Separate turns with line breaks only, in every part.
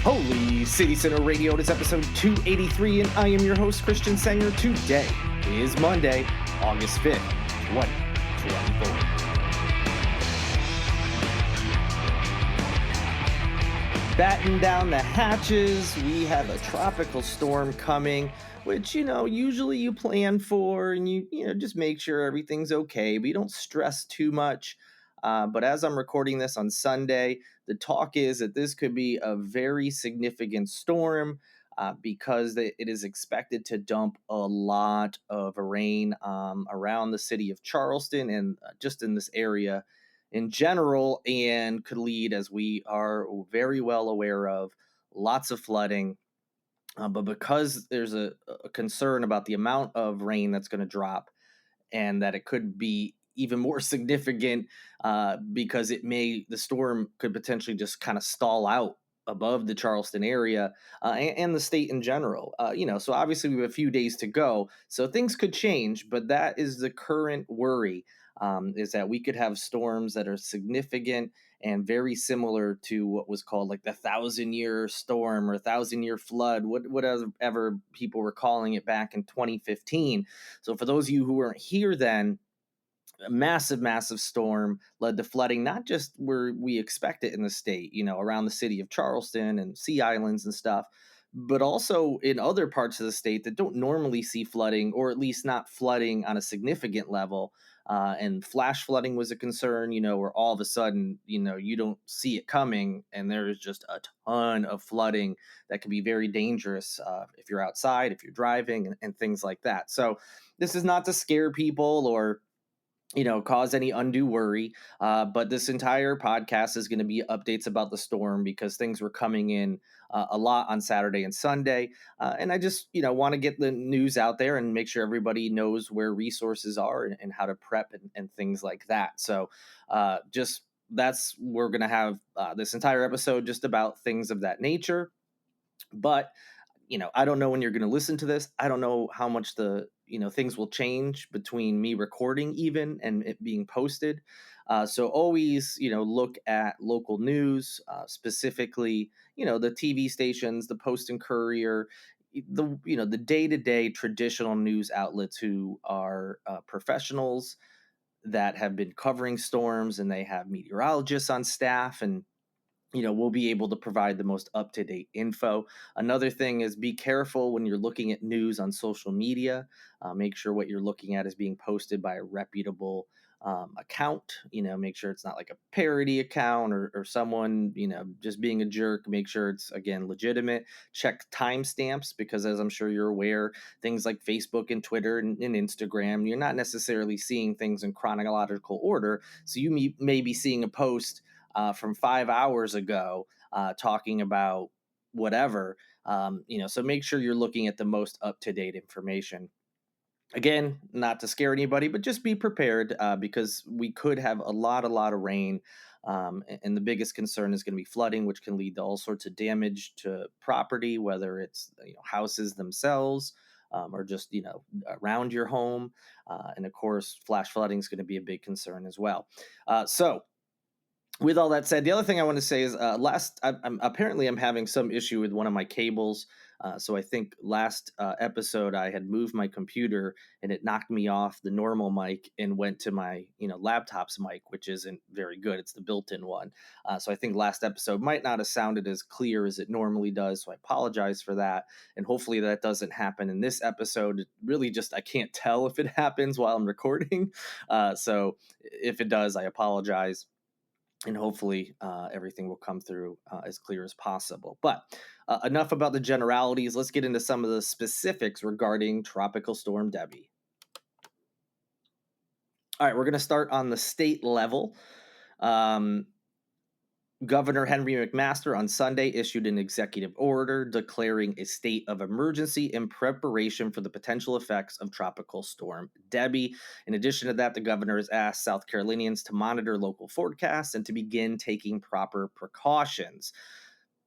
Holy City Center Radio, it is episode 283, and I am your host, Christian Sanger. Today is Monday, August 5th, 2024. Batten down the hatches, we have a tropical storm coming, which, usually you plan for, and you just make sure everything's okay, but you don't stress too much. But as I'm recording this on Sunday, the talk is that this could be a very significant storm because it is expected to dump a lot of rain around the city of Charleston and just in this area in general, and could lead, as we are very well aware of, lots of flooding. But because there's a concern about the amount of rain that's going to drop, and that it could be even more significant because the storm could potentially just kind of stall out above the Charleston area and the state in general. So obviously we have a few days to go, so things could change, but that is the current worry, is that we could have storms that are significant and very similar to what was called like the 1,000-year storm or 1,000-year flood, whatever people were calling it back in 2015. So for those of you who weren't here then, a massive storm led to flooding, not just where we expect it in the state, around the city of Charleston and Sea Islands and stuff, but also in other parts of the state that don't normally see flooding, or at least not flooding on a significant level. And flash flooding was a concern, where all of a sudden, you don't see it coming and there's just a ton of flooding that can be very dangerous if you're outside, if you're driving, and things like that. So this is not to scare people or cause any undue worry. But this entire podcast is going to be updates about the storm because things were coming in a lot on Saturday and Sunday. And I just, want to get the news out there and make sure everybody knows where resources are and how to prep and things like that. So we're going to have this entire episode just about things of that nature. But I don't know when you're going to listen to this. I don't know how much things will change between me recording even and it being posted. So always, look at local news, specifically, the TV stations, the Post and Courier, the day-to-day traditional news outlets who are professionals that have been covering storms, and they have meteorologists on staff, and we'll be able to provide the most up-to-date info. Another thing is be careful when you're looking at news on social media. Make sure what you're looking at is being posted by a reputable account. Make sure it's not like a parody account or someone, just being a jerk. Make sure it's, again, legitimate. Check timestamps because, as I'm sure you're aware, things like Facebook and Twitter and Instagram, you're not necessarily seeing things in chronological order. So you may be seeing a post from 5 hours ago, talking about whatever, so make sure you're looking at the most up-to-date information. Again, not to scare anybody, but just be prepared because we could have a lot of rain. And the biggest concern is going to be flooding, which can lead to all sorts of damage to property, whether it's houses themselves or just around your home. And of course, flash flooding is going to be a big concern as well. So with all that said, the other thing I want to say is I'm having some issue with one of my cables. So I think last episode I had moved my computer and it knocked me off the normal mic and went to my laptop's mic, which isn't very good. It's the built-in one. So I think last episode might not have sounded as clear as it normally does. So I apologize for that. And hopefully that doesn't happen in this episode. It really just, I can't tell if it happens while I'm recording. So if it does, I apologize. And hopefully everything will come through as clear as possible. But enough about the generalities. Let's get into some of the specifics regarding Tropical Storm Debby. All right, we're going to start on the state level. Governor Henry McMaster on Sunday issued an executive order declaring a state of emergency in preparation for the potential effects of Tropical Storm Debby. In addition to that, the governor has asked South Carolinians to monitor local forecasts and to begin taking proper precautions.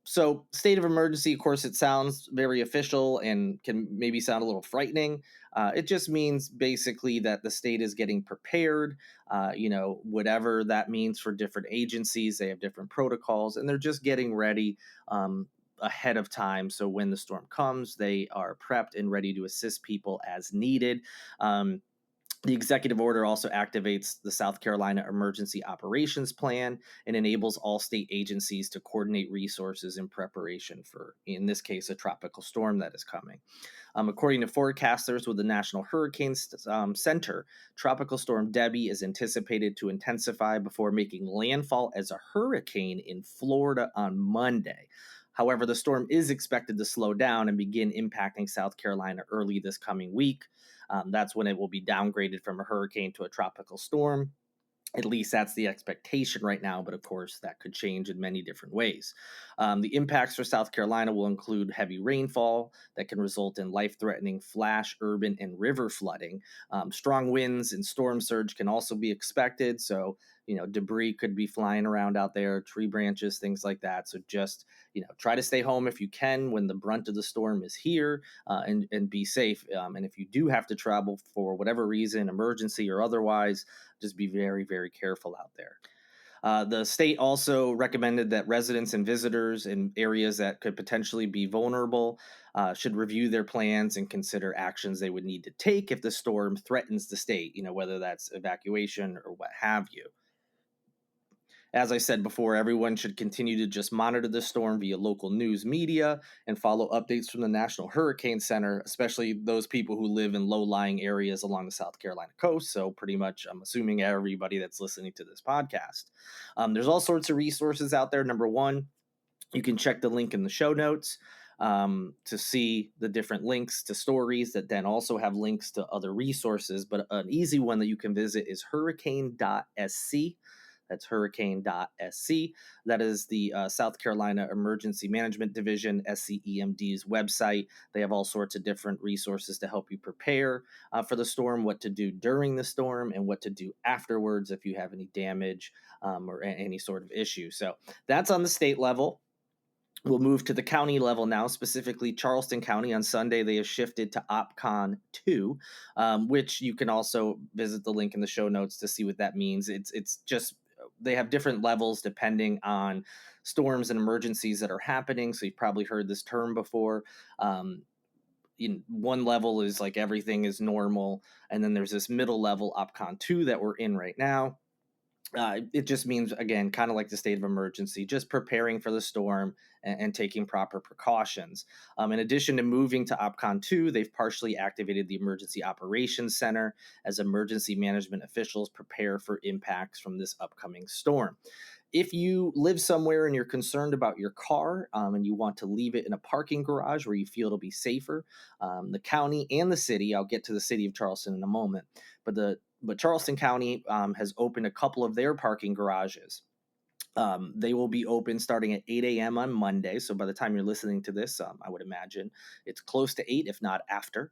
So, state of emergency, of course, it sounds very official and can maybe sound a little frightening. It just means basically that the state is getting prepared, whatever that means for different agencies. They have different protocols, and they're just getting ready. ahead of time. So when the storm comes, they are prepped and ready to assist people as needed. The executive order also activates the South Carolina Emergency Operations Plan and enables all state agencies to coordinate resources in preparation for, in this case, a tropical storm that is coming. According to forecasters with the National Hurricane Center, Tropical Storm Debby is anticipated to intensify before making landfall as a hurricane in Florida on Monday. However, the storm is expected to slow down and begin impacting South Carolina early this coming week. That's when it will be downgraded from a hurricane to a tropical storm. At least that's the expectation right now, but of course that could change in many different ways. The impacts for South Carolina will include heavy rainfall that can result in life-threatening flash, urban, and river flooding. Strong winds and storm surge can also be expected, so debris could be flying around out there, tree branches, things like that. So just try to stay home if you can when the brunt of the storm is here, and be safe. And if you do have to travel for whatever reason, emergency or otherwise, just be very, very careful out there. The state also recommended that residents and visitors in areas that could potentially be vulnerable should review their plans and consider actions they would need to take if the storm threatens the state, whether that's evacuation or what have you. As I said before, everyone should continue to just monitor the storm via local news media and follow updates from the National Hurricane Center, especially those people who live in low-lying areas along the South Carolina coast. So pretty much, I'm assuming everybody that's listening to this podcast. There's all sorts of resources out there. Number one, you can check the link in the show notes to see the different links to stories that then also have links to other resources. But an easy one that you can visit is hurricane.sc. That's hurricane.sc. That is the South Carolina Emergency Management Division, SCEMD's website. They have all sorts of different resources to help you prepare for the storm, what to do during the storm, and what to do afterwards if you have any damage or any sort of issue. So that's on the state level. We'll move to the county level now, specifically Charleston County. On Sunday, they have shifted to OPCON 2, which you can also visit the link in the show notes to see what that means. It's just they have different levels depending on storms and emergencies that are happening. So you've probably heard this term before. One level is like everything is normal, and then there's this middle level, OPCON 2, that we're in right now. It just means, again, kind of like the state of emergency, just preparing for the storm and taking proper precautions. In addition to moving to OPCON 2, they've partially activated the Emergency Operations Center as emergency management officials prepare for impacts from this upcoming storm. If you live somewhere and you're concerned about your car and you want to leave it in a parking garage where you feel it'll be safer, the county and the city, I'll get to the city of Charleston in a moment, but Charleston County has opened a couple of their parking garages. They will be open starting at 8 a.m. on Monday. So by the time you're listening to this, I would imagine it's close to 8, if not after.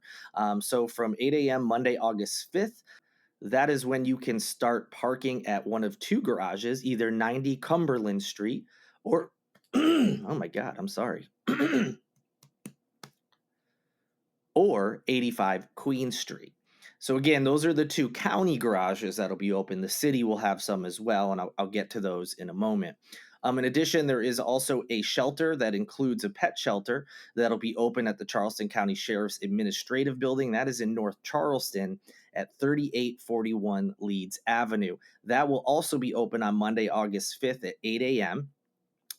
So from 8 a.m. Monday, August 5th, that is when you can start parking at one of two garages, either 90 Cumberland Street or, oh my God, I'm sorry, or 85 Queen Street. So again, those are the two county garages that'll be open. The city will have some as well, and I'll get to those in a moment. In addition, there is also a shelter that includes a pet shelter that'll be open at the Charleston County Sheriff's Administrative Building. That is in North Charleston at 3841 Leeds Avenue. That will also be open on Monday, August 5th at 8 a.m.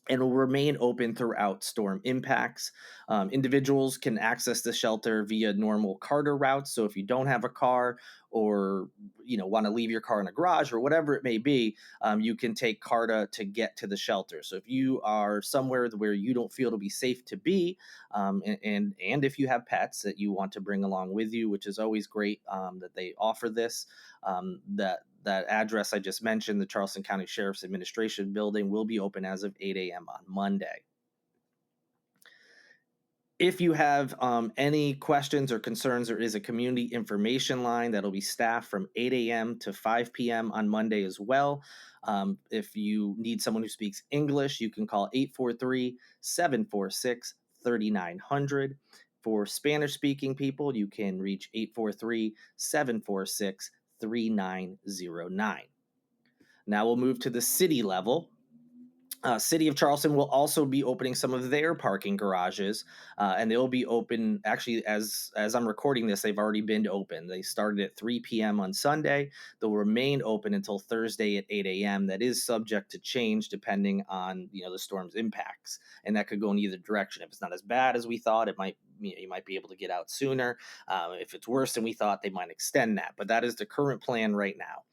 and will remain open throughout storm impacts. Individuals can access the shelter via normal CARTA routes. So if you don't have a car or want to leave your car in a garage or whatever it may be, you can take CARTA to get to the shelter. So if you are somewhere where you don't feel to be safe to be, and if you have pets that you want to bring along with you, which is always great that they offer this, that address I just mentioned, the Charleston County Sheriff's Administration Building, will be open as of 8 a.m. on Monday. If you have any questions or concerns, there is a community information line that'll be staffed from 8 a.m. to 5 p.m. on Monday as well. If you need someone who speaks English, you can call 843-746-3900. For Spanish-speaking people, you can reach 843-746-3909. Now we'll move to the city level. City of Charleston will also be opening some of their parking garages, and they'll be open. Actually, as I'm recording this, they've already been open. They started at 3 p.m. on Sunday. They'll remain open until Thursday at 8 a.m. That is subject to change depending on the storm's impacts, and that could go in either direction. If it's not as bad as we thought, it might you might be able to get out sooner. If it's worse than we thought, they might extend that. But that is the current plan right now.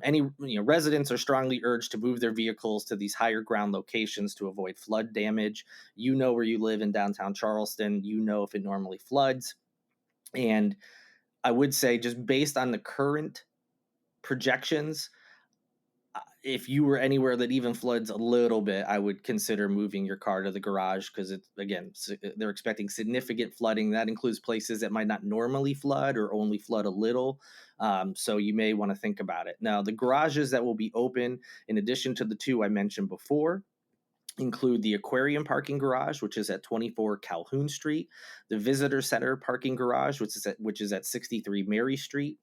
Any residents are strongly urged to move their vehicles to these higher ground locations to avoid flood damage. You know where you live in downtown Charleston. You know if it normally floods. And I would say, just based on the current projections, if you were anywhere that even floods a little bit, I would consider moving your car to the garage, because it's, again, they're expecting significant flooding. That includes places that might not normally flood or only flood a little. So you may want to think about it. Now, the garages that will be open, in addition to the two I mentioned before, include the aquarium parking garage, which is at 24 Calhoun Street, the visitor center parking garage, which is at 63 Mary Street,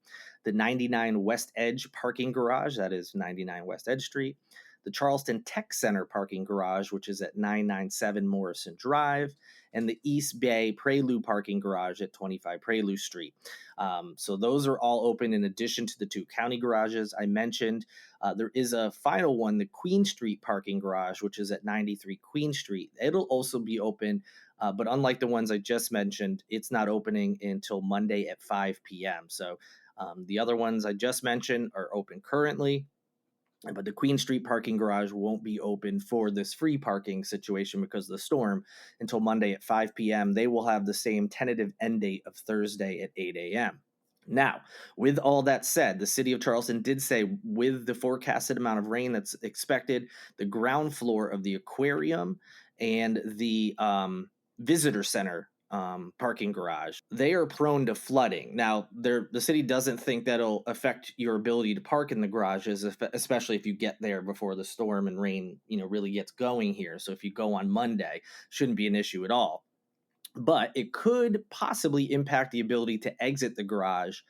the 99 West Edge parking garage, that is 99 West Edge Street, the Charleston Tech Center parking garage, which is at 997 Morrison Drive, and the East Bay Prelude parking garage at 25 Prelude Street. So those are all open in addition to the two county garages I mentioned. There is a final one, the Queen Street parking garage, which is at 93 Queen Street. It'll also be open, but unlike the ones I just mentioned, it's not opening until Monday at 5 p.m. So the other ones I just mentioned are open currently, but the Queen Street parking garage won't be open for this free parking situation because of the storm until Monday at 5 p.m. They will have the same tentative end date of Thursday at 8 a.m. Now, with all that said, the city of Charleston did say, with the forecasted amount of rain that's expected, the ground floor of the aquarium and the visitor center parking garage, they are prone to flooding. Now, the city doesn't think that'll affect your ability to park in the garages, especially if you get there before the storm and rain, really gets going here. So if you go on Monday, shouldn't be an issue at all. But it could possibly impact the ability to exit the garage,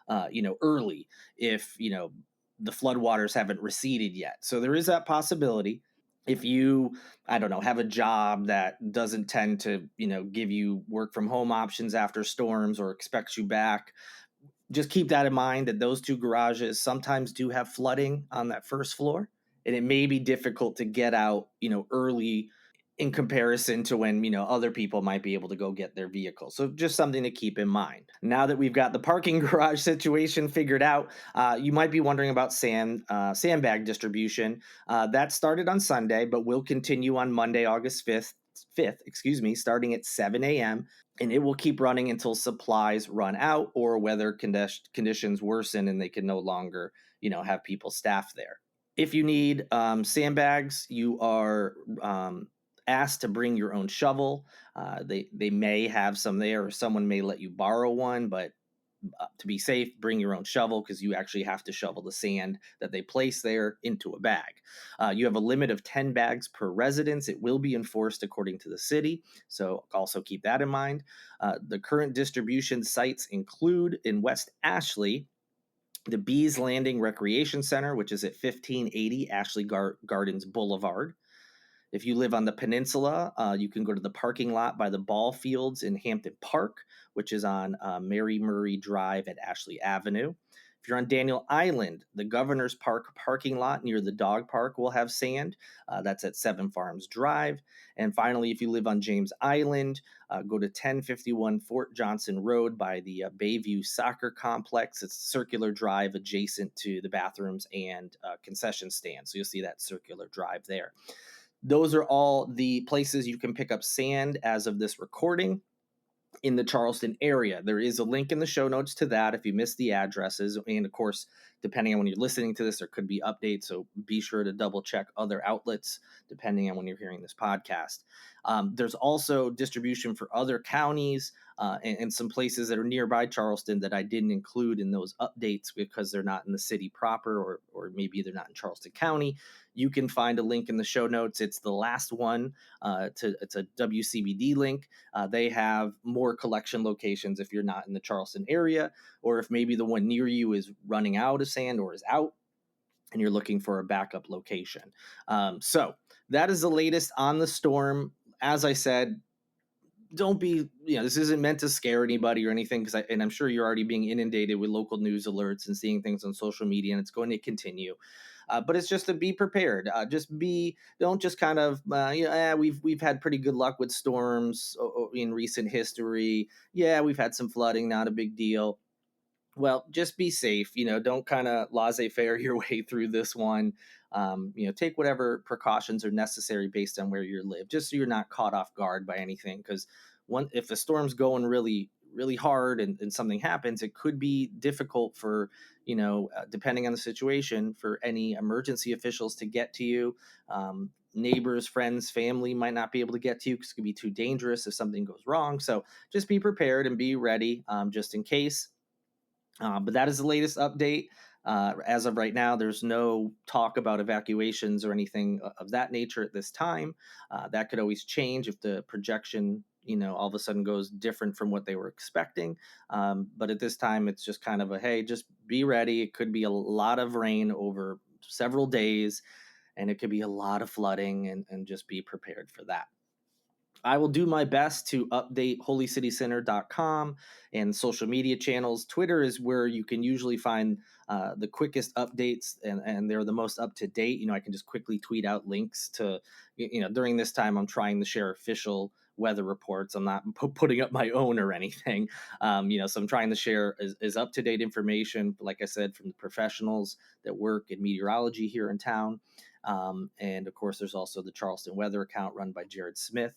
early, if the floodwaters haven't receded yet. So there is that possibility. If you, I don't know, have a job that doesn't tend to, give you work from home options after storms or expects you back, just keep that in mind, that those two garages sometimes do have flooding on that first floor, and it may be difficult to get out, early in comparison to when, other people might be able to go get their vehicle. So just something to keep in mind. Now that we've got the parking garage situation figured out, you might be wondering about sandbag distribution. That started on Sunday, but will continue on Monday, August 5th, starting at 7 a.m. And it will keep running until supplies run out or weather conditions worsen and they can no longer, have people staff there. If you need sandbags, you are asked to bring your own shovel. They may have some there, or someone may let you borrow one, but to be safe, bring your own shovel, because you actually have to shovel the sand that they place there into a bag. You have a limit of 10 bags per residence. It will be enforced according to the city, so also keep that in mind. The current distribution sites include in West Ashley, the Bees Landing Recreation Center, which is at 1580 Ashley Gardens Boulevard. If you live on the peninsula, you can go to the parking lot by the ball fields in Hampton Park, which is on Mary Murray Drive at Ashley Avenue. If you're on Daniel Island, the Governor's Park parking lot near the dog park will have sand. That's at 7 Farms Drive. And finally, if you live on James Island, go to 1051 Fort Johnson Road by the Bayview Soccer Complex. It's a circular drive adjacent to the bathrooms and concession stand. So you'll see that circular drive there. Those are all the places you can pick up sand as of this recording in the Charleston area. There is a link in the show notes to that if you missed the addresses. And of course, depending on when you're listening to this, there could be updates. So be sure to double check other outlets depending on when you're hearing this podcast. There's also distribution for other counties and some places that are nearby Charleston that I didn't include in those updates because they're not in the city proper, or maybe they're not in Charleston County. You can find a link in the show notes. It's the last one. It's a WCBD link. They have more collection locations if you're not in the Charleston area, or if maybe the one near you is running out of sand or is out and you're looking for a backup location. So that is the latest on the storm. As I said, don't be, this isn't meant to scare anybody or anything, and I'm sure you're already being inundated with local news alerts and seeing things on social media, and it's going to continue. But it's just to be prepared. Don't just kind of, we've had pretty good luck with storms in recent history. Yeah, we've had some flooding, not a big deal. Well, just be safe. Don't kind of laissez-faire your way through this one. Take whatever precautions are necessary based on where you live, just so you're not caught off guard by anything. Because if the storm's going really, really hard and something happens, it could be difficult for, depending on the situation, for any emergency officials to get to you. Neighbors, friends, family might not be able to get to you because it could be too dangerous if something goes wrong. So just be prepared and be ready, just in case. But that is the latest update. As of right now, there's no talk about evacuations or anything of that nature at this time. That could always change if the projection, all of a sudden goes different from what they were expecting. But at this time, it's just kind of hey, just be ready. It could be a lot of rain over several days, and it could be a lot of flooding, and just be prepared for that. I will do my best to update holycitycenter.com and social media channels. Twitter is where you can usually find the quickest updates, and they're the most up to date. I can just quickly tweet out links to, during this time, I'm trying to share official weather reports. I'm not putting up my own or anything. So I'm trying to share is up to date information, like I said, from the professionals that work in meteorology here in town. And of course, there's also the Charleston weather account run by Jared Smith.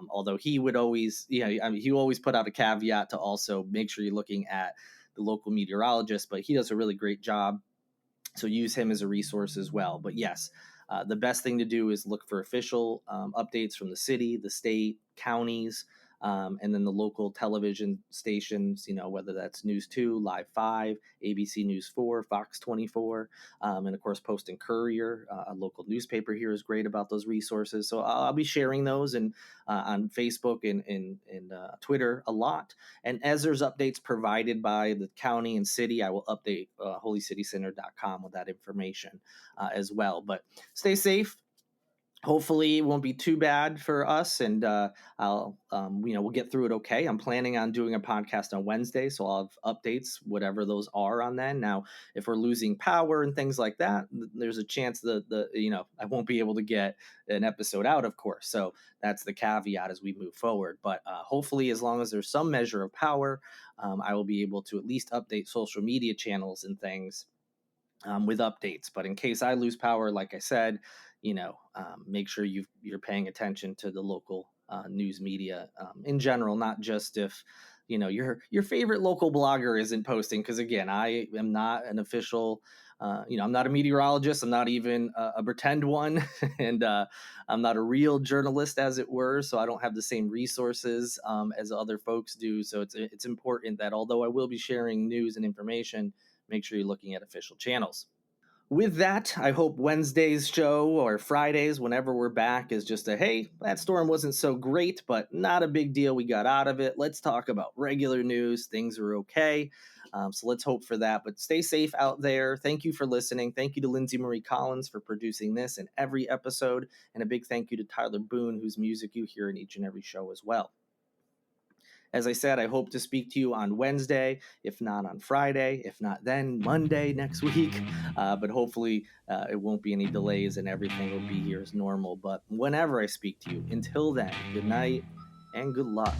Although he would always, he always put out a caveat to also make sure you're looking at the local meteorologist, but he does a really great job. So use him as a resource as well. But yes, the best thing to do is look for official updates from the city, the state, counties, and then the local television stations, whether that's News 2, Live 5, ABC News 4, Fox 24, and of course, Post and Courier, a local newspaper here, is great about those resources. So I'll be sharing those on Facebook and Twitter a lot. And as there's updates provided by the county and city, I will update holycitycenter.com with that information as well. But stay safe. Hopefully it won't be too bad for us, and we'll get through it okay. I'm planning on doing a podcast on Wednesday, so I'll have updates, whatever those are, on then. Now, if we're losing power and things like that, there's a chance that I won't be able to get an episode out, of course. So that's the caveat as we move forward. But hopefully, as long as there's some measure of power, I will be able to at least update social media channels and things with updates. But in case I lose power, like I said, make sure you're paying attention to the local news media in general, not just if your favorite local blogger isn't posting. Because again, I am not an official. I'm not a meteorologist. I'm not even a pretend one, and I'm not a real journalist, as it were. So I don't have the same resources as other folks do. So it's important that although I will be sharing news and information, make sure you're looking at official channels. With that, I hope Wednesday's show or Fridays, whenever we're back, is just hey, that storm wasn't so great, but not a big deal. We got out of it. Let's talk about regular news. Things are okay. So let's hope for that. But stay safe out there. Thank you for listening. Thank you to Lindsay Marie Collins for producing this and every episode. And a big thank you to Tyler Boone, whose music you hear in each and every show as well. As I said, I hope to speak to you on Wednesday, if not on Friday, if not then Monday next week. But hopefully it won't be any delays and everything will be here as normal. But whenever I speak to you, until then, good night and good luck.